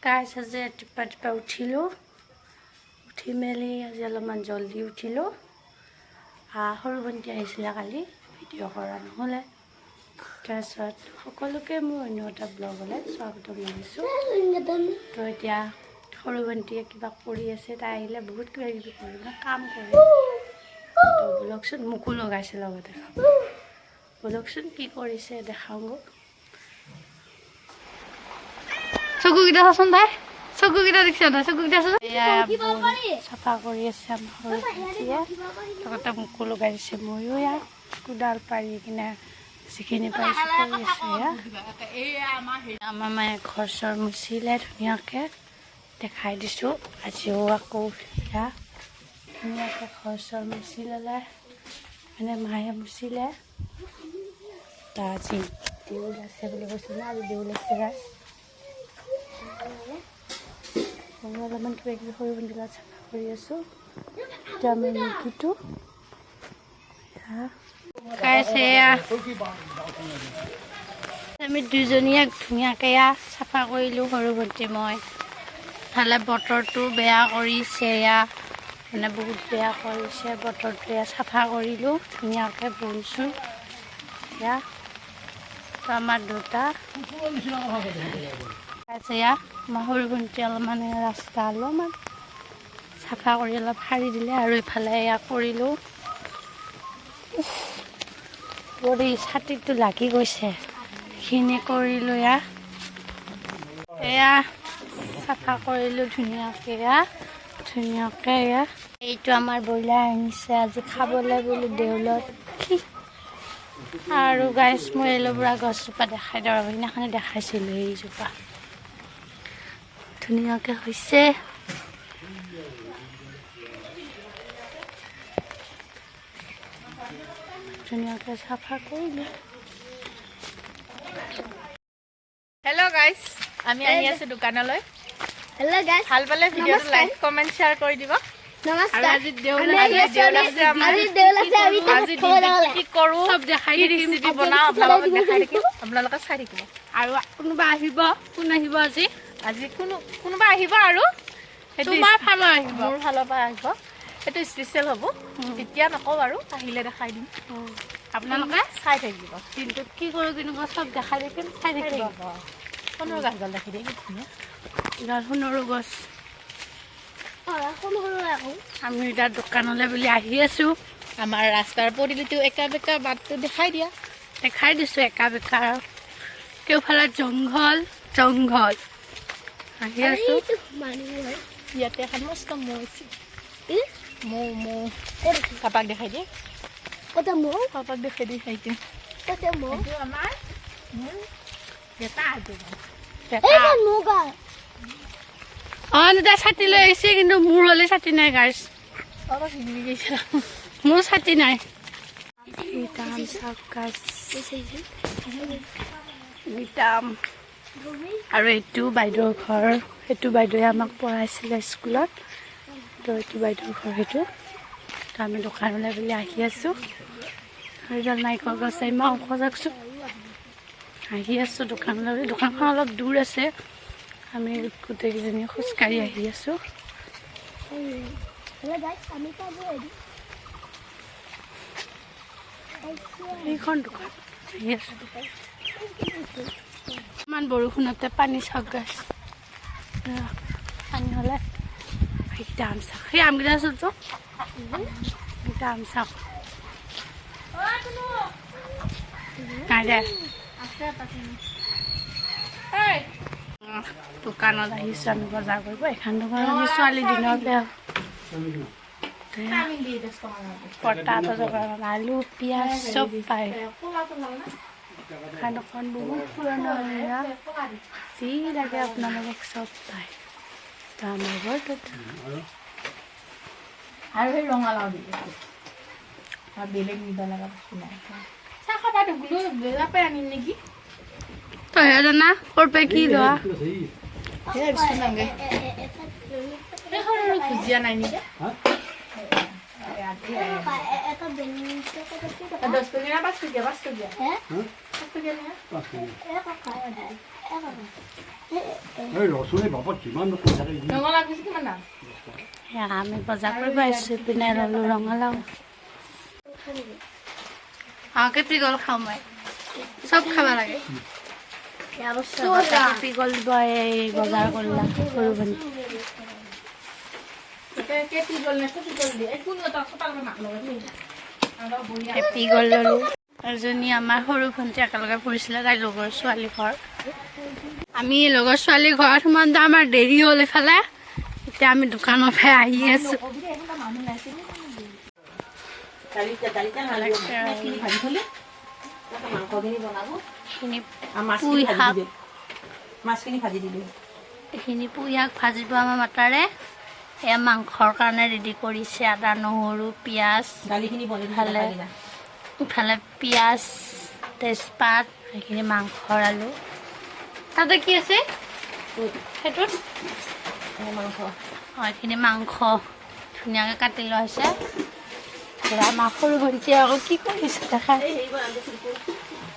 গাইছ আজি ৰাতিপুৱা উঠিলোঁ উঠি মেলি আজি অলপমান জল্দি উঠিলোঁ সৰু ভণ্টি আহিছিলে কালি ভিডিঅ' কৰা নহ'লে তাৰপিছত সকলোকে মোৰ অন্য এটা ব্লগলৈ স্বাগতম জনাইছোঁ তো এতিয়া সৰু ভণ্টিয়ে কিবা কৰি আছে তাই আহিলে বহুত কিবা কিবি কৰিব কাম কৰে তো ব'লকচোন মোকো লগাইছে লগতে ব'লকচোন কি কৰিছে দেখাওঁ চকুকেইটা চাচোন তাই চকুকেইটা দেখিছ নাই চকুকেইটা চাফা কৰি আছে আমাৰ সৰু ভণ্টিয়ে লগতে মোকো লগাই দিছে ময়ো ইয়াত কোদাল পাৰি কিনে যিখিনি পাৰিছোঁ কৰি আছে আমাৰ মায়ে ঘৰ চৰ মুচিলে ধুনীয়াকৈ দেখাই দিছোঁ আজিও আকৌ এয়া ধুনীয়াকৈ ঘৰ চৰ মুচি ল'লে মানে মায়ে মুচিলে আজি দেউল আছে বুলি কৈছোঁ না আজি দেউল আছে গাছ মই অলপমান কিবা কিবি সৰু ভণ্টিৰ চাফা কৰি আছোঁ এতিয়া আমি মুৰ্গীটো আমি দুজনীয়ে ধুনীয়াকৈ চাফা কৰিলোঁ সৰু ভণ্টি মই ভালে বতৰটো বেয়া কৰিছে মানে বহুত বেয়া কৰিছে বতৰটো চাফা কৰিলোঁ ধুনীয়াকৈ বহিছোঁ তো আমাৰ দুটা আমাৰ সৰু ভণ্টি অলপমান ৰাস্তা অলপমান চাফা কৰি অলপ সাৰি দিলে আৰু ইফালে কৰিলোঁ পৰি ছাতিটো লাগি গৈছে সেইখিনি কৰিলোঁ এয়া চাফা কৰিলোঁ ধুনীয়াকৈ এইটো আমাৰ ব্ৰইলাৰ আনিছে আজি খাবলৈ বুলি দেউলত আৰু গাইছ মই এল'ভেৰা গছজোপা দেখাই দিওঁ সেইদিনাখনে দেখাইছিলোঁ এইজোপা ধুনীয়াকৈ হৈছে ধুনীয়াকৈ চাফা কৰিলোঁ হেল্ল' গাইছ আমি আহি আছোঁ দোকানলৈ হেল্ল' গাইছ ভাল পালে ভিডিঅ'টো লাইক কমেণ্ট শ্বেয়াৰ কৰি দিব নমস্কাৰ আজি দেউল আছে আজি কি কৰোঁ চব দেখাই ৰেচিপি বনাওঁ আপোনালোকক দেখাই থাকিম আপোনালোকে চাই থাকিব আৰু কোনোবা আহিব কোন আহিব আজি কোনোবা আহিব আৰু তোমাৰ ফালৰ আহিব মোৰ ফালৰ পৰা আহিব সেইটো স্পেচিয়েল হ'ব এতিয়া নকওঁ আৰু আহিলে দেখাই দিম আপোনালোকে চাই থাকিব দিনটোত কি কৰোঁ কেনেকুৱা চব দেখাই দেখিম চাই থাকিব সোণৰ গাছডাল দেখি দিয়ে কি ধুনীয়া এডাল সোণৰো গছ আমি এতিয়া দোকানলৈ বুলি আহি আছোঁ আমাৰ ৰাস্তাৰ পদূলিটো একা বেকা বাটটো দেখাই দিছোঁ একা বেকা কেওফালে জংঘল আহি আছোঁ ইয়াতে এখন মস্ত মৌ আছে মৌ পাপাক দেখাই দিয়ে পাপাক দেখাই দিয়ে আমাৰ ছাতি লৈ আহিছে কিন্তু মোৰ হ'লে ছাতি নাই গাইছ মোৰ ছাতি নাই আৰু এইটো বাইদেউৰ ঘৰ সেইটো বাইদেৱে আমাক পঢ়াইছিলে স্কুলত তো এইটো বাইদেউৰ ঘৰ সেইটো তো আমি দোকানলৈ বুলি আহি আছোঁ সেইডাল নাৰিকল গছ ইমান ওখ যাকছোঁ আহি আছোঁ দোকানলৈ দোকানখন অলপ দূৰ আছে আমি গোটেইকেইজনী খোজকাঢ়ি আহি আছোঁ এইখন দোকান আহি আছোঁ ইমান বৰষুণতে পানী চাওক গাছ পানী হ'লে সেইকেইটা আম চাওক সেই আমকেইটা আছোঁতো সেইকেইটা আম চাওক নাই দে দোকানত আহিছোঁ আমি বজাৰ কৰিব এখন দোকানত আমি ছোৱালী দিনতে পটাটো দোকানত আলু পিঁয়াজ চব পায় দোকান বহুত পুৰণা যি লাগে আপোনালোকক চব পায় তো আমাৰ ঘৰটোত আৰু সেই ৰঙালাও দিব বেলেগ নিব লগা বস্তু নাই চাহ খাবাটো বেলা পাই আনিম নেকি তই জানা কৰপে কি লোৱা ভুজিয়া নাই নেকি 10 টকীয়া 5 টকীয়া 5 টকীয়া 5 টকীয়া আমি বজাৰ কৰিব আহিছোঁ পিনে ল'লোঁ ৰঙালাও কেপি গ'ল খাওঁ মই চব খাব লাগে কেপি গ'ল দিব এই বজাৰ কৰিলা সৰু ভণ্টি কেপি গ'ল ল'লোঁ এজনী আমাৰ সৰু ভণ্টি একেলগে ফুৰিছিলে তাইৰ লগৰ ছোৱালী ঘৰ আমি লগৰ ছোৱালীৰ ঘৰত সোমাওঁতে আমাৰ দেৰি হ'ল এইফালে এতিয়া আমি দোকানৰ পৰা আহি আছোঁ এইখিনি পুই শাক ভাজিব আমাৰ মাতাৰে এয়া মাংসৰ কাৰণে ৰেডি কৰিছে আদা নহৰু পিঁয়াজ ইফালে পিঁয়াজ তেজপাত সেইখিনি মাংসৰ আলু তাতে কি আছে সেইটোত এইখিনি মাংস ধুনীয়াকৈ কাটি লোৱা হৈছে আমাৰ সৰু ভণ্টিয়ে আকৌ কি কৰিছে দেখা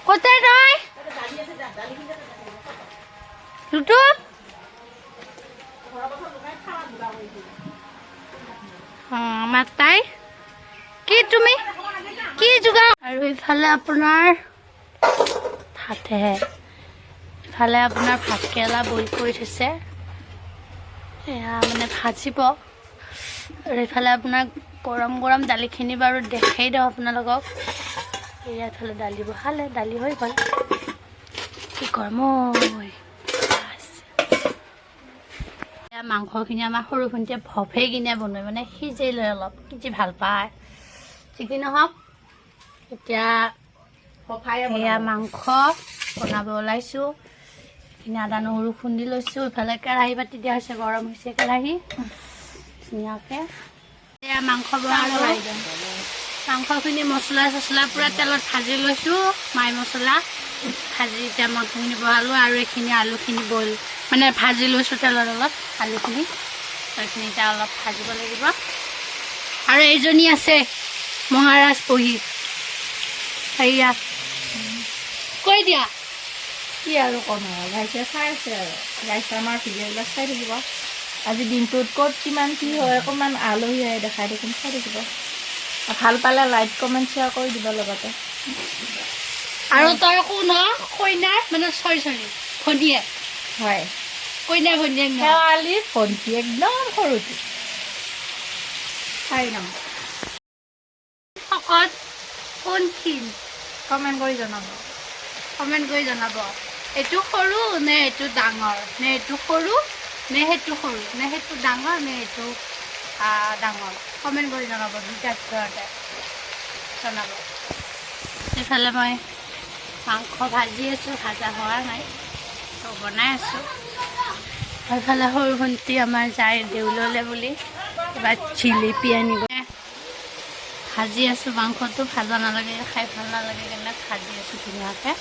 ক'তে তই লুটু আমাৰ তাই কি তুমি কি যোগাৰ আৰু ইফালে আপোনাৰ ভাতহে ইফালে আপোনাৰ ভাতকেৰেলা বইল কৰি থৈছে এয়া মানে ভাজিব আৰু ইফালে আপোনাৰ গৰম গৰম দালিখিনি বাৰু দেখাই দিওঁ আপোনালোকক এয়া ইফালে দালি বহালে দালি হৈ গ'ল কি গৰম এয়া মাংসখিনি আমাৰ সৰু ভণ্টিয়ে ভফে কিনে বনাই মানে সিজাই লয় অলপ সিজি ভাল পায় যিকি নহওক এতিয়া এয়া মাংস বনাব ওলাইছোঁ এইখিনি আদা নহৰু খুন্দি লৈছোঁ ইফালে কেৰাহী পাতি দিয়া হৈছে গৰম হৈছে কেৰাহী ধুনীয়াকৈ এয়া মাংস বনালোঁ মাংসখিনি মছলা চছলা পূৰা তেলত ভাজি লৈছোঁ মাই মছলা ভাজি এতিয়া মাংসখিনি বহালোঁ আৰু এইখিনি আলুখিনি বইল মানে ভাজি লৈছোঁ তেলত অলপ আলুখিনি এইখিনি এতিয়া অলপ ভাজিব লাগিব আৰু এইজনী আছে মহাৰাজ পঢ়ি সেয়া কৈ দিয়া কি আৰু কম আৰু গাইছে চাই আছে আৰু গাইছে আমাৰ ভিডিঅ'বিলাক চাই থাকিব আজি দিনটোত ক'ত কিমান কি হয় অকণমান আলহী আহে দেখাই দেখিম চাই থাকিব ভাল পালে লাইক কমেণ্ট শ্বেয়াৰ কৰি দিব লগতে আৰু তই কোন কইনাৰ মানে চৰি ভনীয়ে হয় কইনাৰ ভনীয়েক শেৱালীৰ ভণ্টি একদম সৰুটো চাই নাম শকত কোনখিন কমেণ্ট কৰি জনাব এইটো সৰু নে এইটো ডাঙৰ নে এইটো সৰু নে সেইটো ডাঙৰ নে এইটো ডাঙৰ কমেণ্ট কৰি জনাব দুটা ভিতৰতে জনাব এইফালে মই মাংস ভাজি আছোঁ ভাজা হোৱা নাই তো বনাই আছোঁ এইফালে সৰু ভণ্টি আমাৰ যায় দেউললৈ বুলি কিবা জিলেপি আনিব ভাজি আছোঁ মাংসটো ভাজা নালাগে খাই ভাল নালাগে কাৰণে ভাজি আছোঁ ধুনীয়াকৈ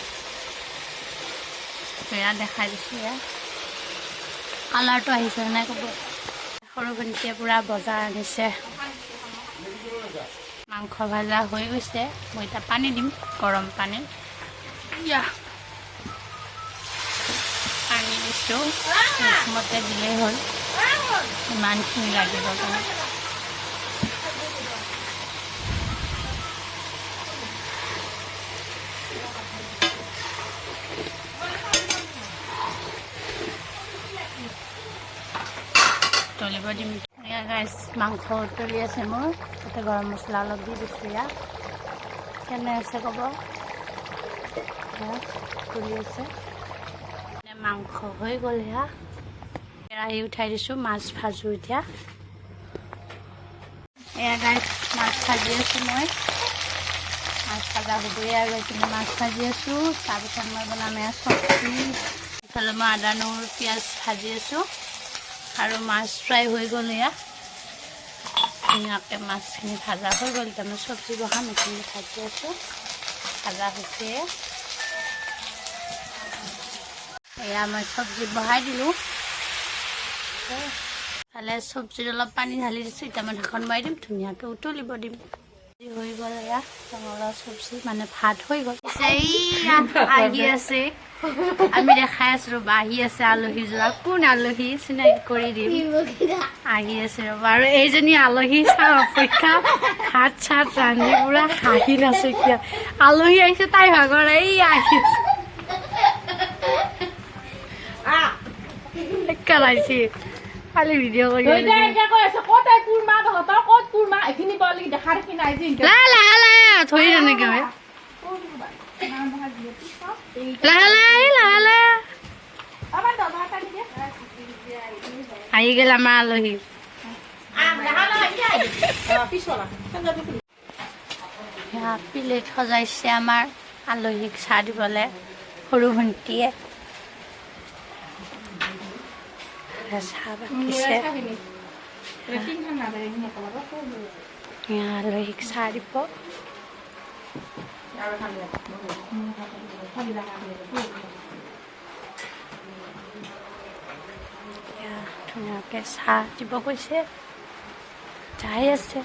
এয়া দেখাই দিছোঁ এয়া কালাৰটো আহিছে নাই ক'ব সৰু ভণ্টিয়ে পূৰা বজাৰ আনিছে মাংস ভাজা হৈ গৈছে মই এতিয়া পানী দিম গৰম পানী পানী দিছোঁ মতে দিলেই হ'ল ইমানখিনি লাগিব কাৰণে তলিব দিম গাইছ মাংস উতলি আছে মোৰ তাতে গৰম মছলা অলপ দি দিছোঁ ইয়াত কেনে আছে ক'ব উতলি আছে মাংস হৈ গ'ল এয়া কেৰাহী উঠাই দিছোঁ মাছ ভাজোঁ এতিয়া এয়া গাইছ মাছ ভাজি আছোঁ মই মাছ ভাজা হ'বই আৰু এইখিনি মাছ ভাজি আছোঁ তাৰপিছত মই বনাম এয়া চব্জি ইফালে মই আদা নহৰু পিঁয়াজ ভাজি আছোঁ আৰু মাছ ফ্ৰাই হৈ গ'ল এয়া ধুনীয়াকৈ মাছখিনি ভাজা হৈ গ'ল এতিয়া মই চব্জি বহাম এইখিনি ভাজি আছোঁ ভাজা হৈছে এয়া মই চব্জি বহাই দিলোঁ ভালে চব্জিত অলপ পানী ঢালি দিছোঁ এতিয়া মই ঢাকন মাৰি দিম ধুনীয়াকৈ উতলিব দিম হৈ গ'ল এয়া ৰঙালাও চব্জি মানে ভাত হৈ গ'ল আহি আছে আমি দেখাই আছো ৰ'বা আহি আছে আলহী যোৱা কোন আলহী চিনাকি কৰি দিম আহি আছে ৰ'বা আৰু এইজনী আলহী চাৰ অপেক্ষা ভাত চাত ৰান্ধি পুৰা হাঁহি নাছে কিয় আলহী আহিছে তাই ভাগৰ এই আহি আছে খালি ভিডিঅ' কৰি থৈ তেনেকে হয় আহি গেল আমাৰ আলহী প্লেট সজাইছে আমাৰ আলহীক চাহ দিবলৈ সৰু ভণ্টিয়ে চাহ বাকিছে আলহীক চাহ দিব ধুনীয়াকে চাহ দিব কৈছে যাই আছে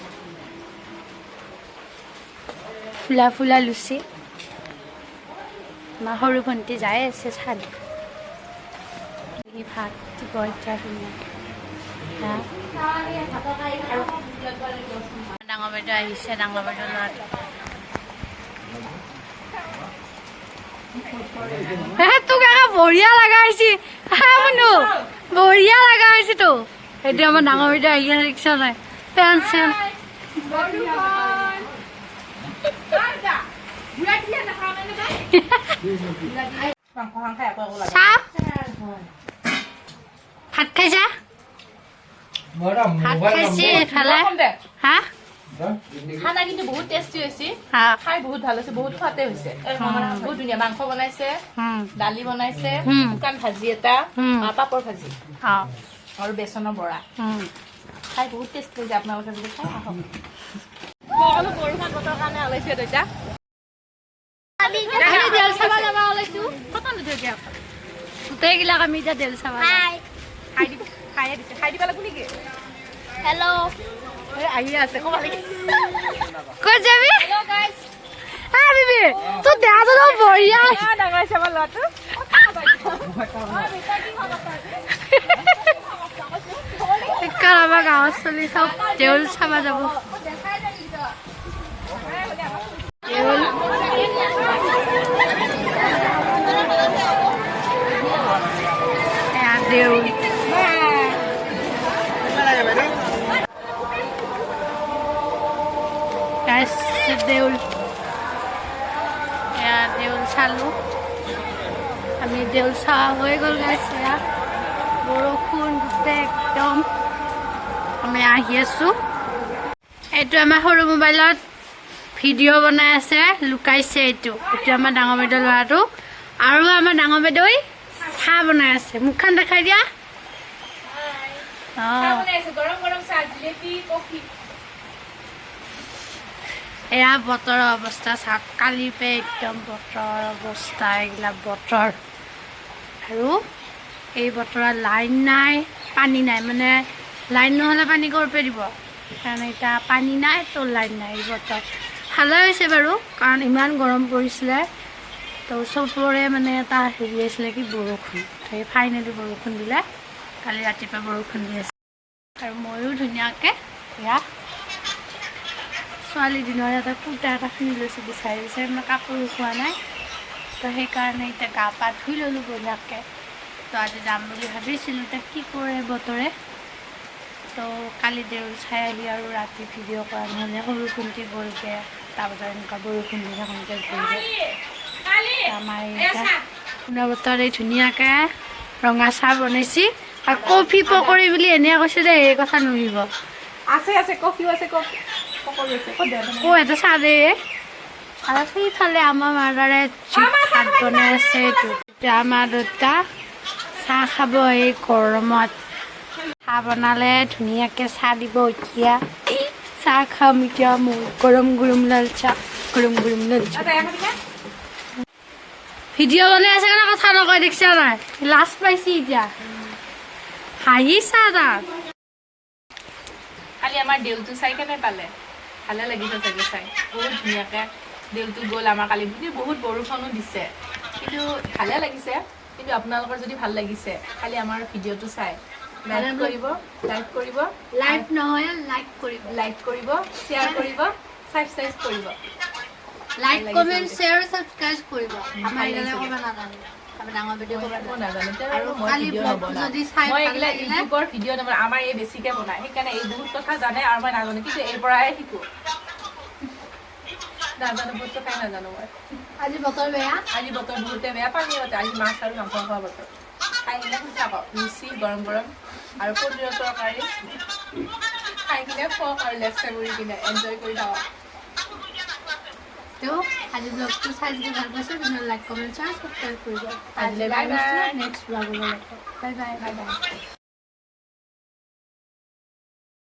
ফুলা ফুলা লুচি আমাৰ সৰু ভণ্টি যাই আছে চাহ দিব ভাত দিব এতিয়া ধুনীয়াকে ডাঙৰ বাইদেউ আহিছে ডাঙৰ বাইদেউ ল'ৰাটো তোক বঢ়িয়া লগা হৈছে বঢ়িয়া লগা হৈছে তো সেইটো আমাৰ ডাঙৰ বাইদেউ আহি আছে ৰিক্সা নাই পেণ্ট চেণ্ট ভাত খাইছা ভাত খাইছি এইফালে হা খানা কিন্তু বহুত টেষ্টি হৈছে খাই বহুত ভাল হৈছে বহুত সোৱাদে হৈছে বহুত ধুনীয়া মাংস বনাইছে দালি বনাইছে শুকান ভাজি এটা পাপৰ ভাজি আৰু বেচনৰ বৰা খাই বহুত টেষ্টি হৈছে আপোনালোকে যদি খাই আহক সকলো বৰষুণ বতৰৰ কাৰণে ওলাইছে এতিয়া গোটেইবিলাক আমি এতিয়া দেউল চাব খাই দিব লাগিব নেকি হেল্ল' আহি আছে ক'ব লাগে ক'ত যাবি বিবি তোৰ দেহাটো বঢ়িয়া ডাঙৰ চাব ল'ৰাটো আমাৰ গাঁৱত চলি চব দেউল চাব যাব দেউল দেউল দেউল দেউল চালো আমি দেউল চোৱা হৈ গ'ল গাইছে বৰষুণ গোটেই একদম আমি আহি আছো এইটো আমাৰ সৰু মোবাইলত ভিডিঅ' বনাই আছে লুকাইছে এইটো আমাৰ ডাঙৰ বাইদেউ ল'ৰাটো আৰু আমাৰ ডাঙৰ বাইদেউ চাহ বনাই আছে মুখখন দেখাই দিয়া এয়া বতৰৰ অৱস্থা চাওক কালিৰ পৰা একদম বতৰৰ অৱস্থা এইবিলাক বতৰ আৰু এই বতৰত লাইন নাই পানী নাই মানে লাইন নহ'লে পানী ক'ৰ পৰা দিব কাৰণ এতিয়া পানী নাই তো লাইন নাই এই বতৰ ভালে হৈছে বাৰু কাৰণ ইমান গৰম পৰিছিলে তো চবৰে মানে এটা হেৰি আছিলে কি বৰষুণ সেই ফাইনেলি বৰষুণ দিলে কালি ৰাতিপুৱা বৰষুণ দি আছে আৰু ময়ো ধুনীয়াকৈ এয়া ছোৱালী দিনৰ এটা কুৰ্তা এটা কিনি লৈছোঁ বিচাৰি বিচাৰি মই কাপোৰ খোৱা নাই তো সেইকাৰণে এতিয়া গা পা ধুই ল'লোঁ বঢ়িয়াকৈ তো আজি যাম বুলি ভাবিছিলোঁ এতিয়া কি কৰে বতৰে তো কালি দেউল চাই আহি আৰু ৰাতি ভিডিঅ' কৰা নহ'লে সৰু ভণ্টি গ'লগৈ তাৰপিছত এনেকুৱা বৰষুণ দি থাকোঁতে গ'লগৈ আমাৰ এতিয়া শুনা বতৰে ধুনীয়াকৈ ৰঙা চাহ বনাইছি আৰু কফি পকৰি বুলি এনে কৈছে দেই এই কথা নুৰিব আছে কফিও আছে কফি এটা চাহ দে আৰু সেইফালে আমাৰ মাদাৰে ভাত বনাই আছে এইটো এতিয়া আমাৰ দেউতা চাহ খাব এই গৰমত চাহ বনালে ধুনীয়াকৈ চাহ দিব এতিয়া চাহ খাম এতিয়া মোৰ গৰম গৰম লাল চাহ গৰম গৰম লাল চাহ ভিডিঅ' বনাই আছে কাৰণে কথা নকয় দেখিছা নাই লাজ পাইছি এতিয়া হাঁহিছা তাত কালি আমাৰ দেউলটো চাই কেনে পালে ভালে লাগিছে চাগে চাই বহুত ধুনীয়াকৈ দেউলটো গ'ল আমাৰ কালি বহুত বৰষুণো দিছে কিন্তু ভালে লাগিছে কিন্তু আপোনালোকৰ যদি ভাল লাগিছে খালি আমাৰ ভিডিঅ'টো চাই লাইক কৰিব লাইক নহয় লাইক কৰিব শ্বেয়াৰ কৰিব সাবস্ক্ৰাইব কৰিব লাইক কমেন্ট শ্বেয়াৰ সাবস্ক্ৰাইব কৰিব আমাৰ এনে ক'ব নাজানো আমি ডাঙৰ ভিডিঅ' ক'ব নাজানো আৰু খালি ব্লগ যদি চাই মই এগলা ইউটিউবৰ ভিডিঅ' নম্বৰ আমাৰ এই বেছিকে বনাই সেইকাৰণে এই বহুত কথা জানে আৰু মই নাজানো কিন্তু এই পৰাই শিকো নাজানো বহুত কথা নাজানো মই আজি বতৰ বেয়া আজি বতৰ বহুতে বেয়া পানী বতৰ আজি মাছ আৰু মাংস খোৱা বতৰ খাই কিনে খুচা পাওঁ লুচি গৰম গৰম আৰু পনীৰৰ তৰকাৰী খাই কিনে ফক আৰু লেপচা কৰি কিনে এনজয় কৰি থাকক তো আজি ব্লগটো চাই যদি ভাল পাইছে তেনে লাইক কমেন্ট শ্বেয়াৰ সাবস্ক্ৰাইব কৰিব আজিলৈ bye bye next ব্লগলৈ bye bye